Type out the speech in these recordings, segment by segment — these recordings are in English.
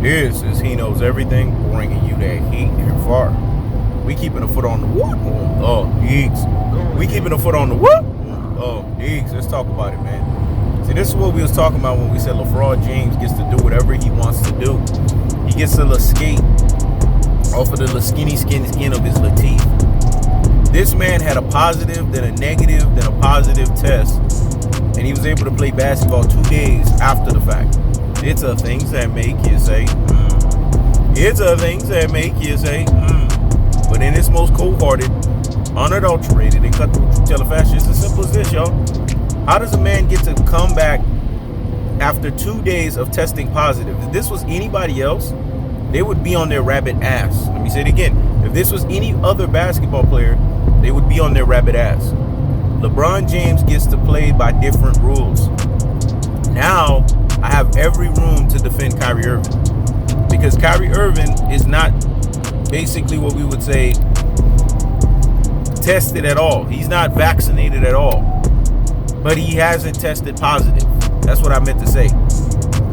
This is He Knows Everything, bringing you that heat and far. We keeping a foot on the whoop. Oh, Deeks. We keeping a foot on the whoop. Oh, Deeks. Let's talk about it, man. See, this is what we was talking about when we said LeBron James gets to do whatever he wants to do. He gets to skate off of the skinny skin of his teeth. This man had a positive, then a negative, then a positive test, and he was able to play basketball 2 days after the fact. It's a things that make you say, It's a things that make you say, But in its most cold-hearted, unadulterated, and cut through telefashion, it's as simple as this, y'all. How does a man get to come back after 2 days of testing positive? If this was anybody else, they would be on their rabbit ass. Let me say it again. If this was any other basketball player, they would be on their rabbit ass. LeBron James gets to play by different rules. Now, I have every room to defend Kyrie Irving, because Kyrie Irving is not basically what we would say tested at all. He's not vaccinated at all, but he hasn't tested positive. That's what I meant to say.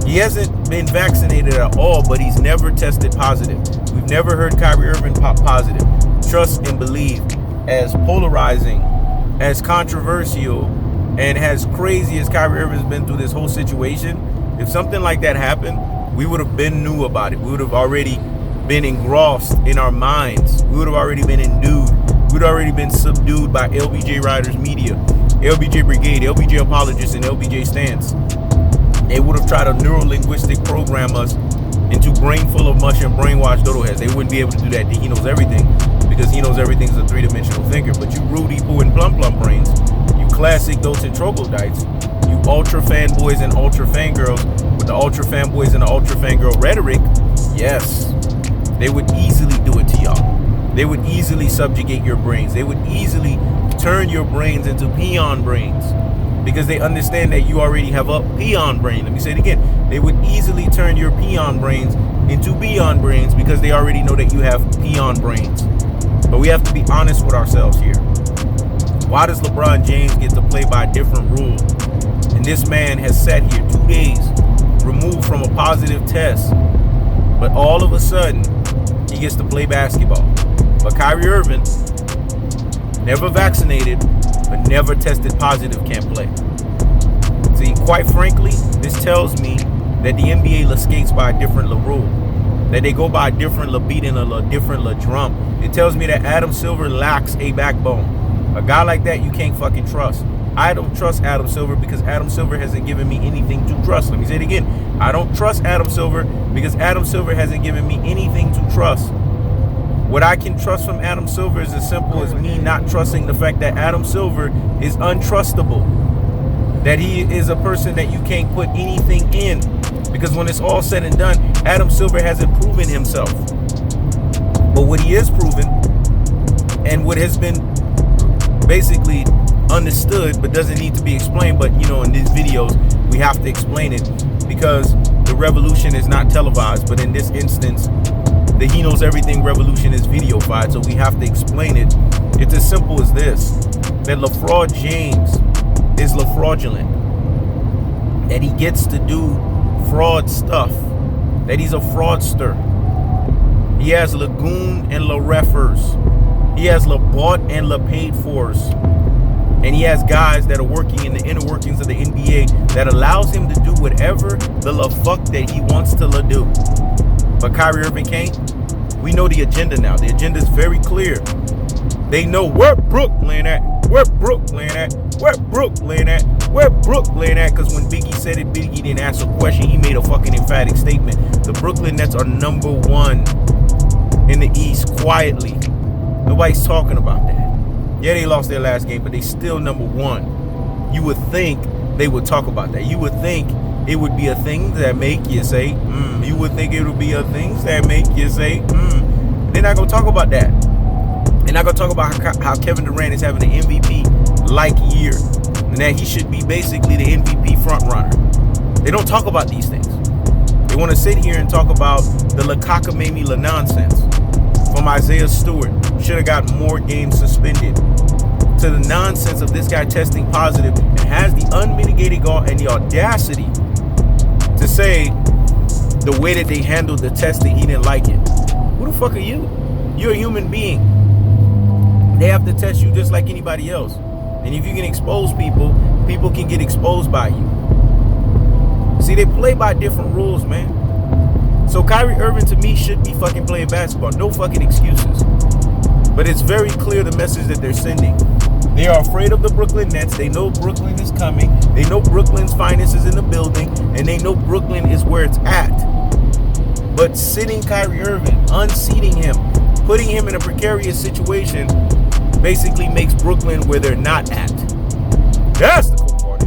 He hasn't been vaccinated at all, but he's never tested positive. We've never heard Kyrie Irving pop positive. Trust and believe, as polarizing, as controversial, and as crazy as Kyrie Irving's been through this whole situation, if something like that happened, we would have been knew about it. We would have already been engrossed in our minds. We would have already been endued. We would have already been subdued by LBJ Riders Media, LBJ Brigade, LBJ Apologists, and LBJ Stance. They would have tried to neuro-linguistic program us into brain full of mush and brainwashed dodo heads. They wouldn't be able to do that. He knows everything, because he knows everything is a three-dimensional thinker. But you Rudy, Poo, and Plum Plum brains, you classic dolts and troglodytes, you ultra fanboys and ultra fangirls with the ultra fanboys and the ultra fangirl rhetoric, yes, they would easily do it to y'all. They would easily subjugate your brains. They would easily turn your brains into peon brains, because they understand that you already have a peon brain. Let me say it again. They would easily turn your peon brains into peon brains, because they already know that you have peon brains. But we have to be honest with ourselves here. Why does LeBron James get to play by a different rule? And this man has sat here 2 days removed from a positive test, but all of a sudden he gets to play basketball. But Kyrie Irving, never vaccinated, but never tested positive, can't play. See, quite frankly, this tells me that the NBA skates by a different rule, that they go by a different beat and a different drum. It tells me that Adam Silver lacks a backbone. A guy like that you can't fucking trust. I don't trust Adam Silver, because Adam Silver hasn't given me anything to trust. Let me say it again. I don't trust Adam Silver, because Adam Silver hasn't given me anything to trust. What I can trust from Adam Silver is as simple as me not trusting the fact that Adam Silver is untrustable. That he is a person that you can't put anything in, because when it's all said and done, Adam Silver hasn't proven himself. But what he is proven, and what has been basically understood but doesn't need to be explained, but in these videos we have to explain it, because the revolution is not televised, but in this instance the He Knows Everything revolution is videofied, so we have to explain it. It's as simple as this, that LeBron James is fraudulent, that he gets to do fraud stuff, that he's a fraudster. He has Lagoon and LaReffers. He has LaBought and LaPaid-fors. And he has guys that are working in the inner workings of the NBA that allows him to do whatever the fuck that he wants to do. But Kyrie Irving can't. We know the agenda now. The agenda is very clear. They know where Brooklyn at. Where Brooklyn at? Where Brooklyn at? Where Brooklyn at? Because when Biggie said it, Biggie didn't ask a question. He made a fucking emphatic statement. The Brooklyn Nets are number one in the East, quietly. Nobody's talking about that. Yeah, they lost their last game, but they still number one. You would think they would talk about that. You would think it would be a thing that make you say, You would think it would be a things that make you say, They're not going to talk about that. They're not going to talk about how Kevin Durant is having an MVP-like year, and that he should be basically the MVP front runner. They don't talk about these things. They want to sit here and talk about the la nonsense from Isaiah Stewart. Should have got more games suspended. To the nonsense of this guy testing positive and has the unmitigated gall and the audacity to say the way that they handled the testing, he didn't like it. Who the fuck are you? You're a human being. They have to test you just like anybody else. And if you can expose people, people can get exposed by you. See, they play by different rules, man. So Kyrie Irving, to me, should be fucking playing basketball. No fucking excuses. But it's very clear the message that they're sending. They are afraid of the Brooklyn Nets. They know Brooklyn is coming. They know Brooklyn's finest is in the building. And they know Brooklyn is where it's at. But sitting Kyrie Irving, unseating him, putting him in a precarious situation, basically makes Brooklyn where they're not at. That's the cool part.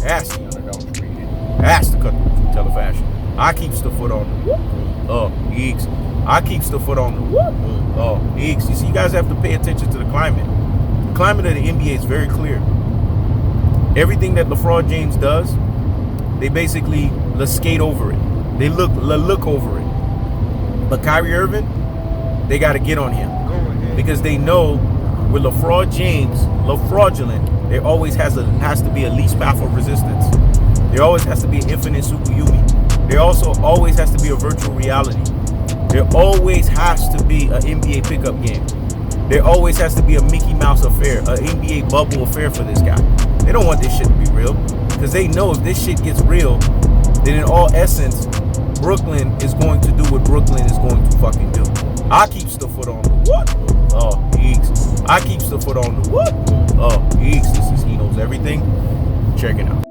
That's the underdog. That's the cut tell the fashion. I keeps the foot on the eeks. I keeps the foot on the eeks. You see, you guys have to pay attention to the climate. The climate of the NBA is very clear. Everything that LeBron James does, they basically skate over it. They look over it. But Kyrie Irving, they got to get on him because they know with LeBron James, fraudulent, there always has to be a least path of resistance. There always has to be an infinite superhuman. There also always has to be a virtual reality. There always has to be an NBA pickup game. There always has to be a Mickey Mouse affair, an NBA bubble affair for this guy. They don't want this shit to be real because they know if this shit gets real, then in all essence, Brooklyn is going to do what Brooklyn is going to fucking do. I keeps the foot on the what? Eeks. I keeps the foot on the what? Eeks. This is He Knows Everything. Check it out.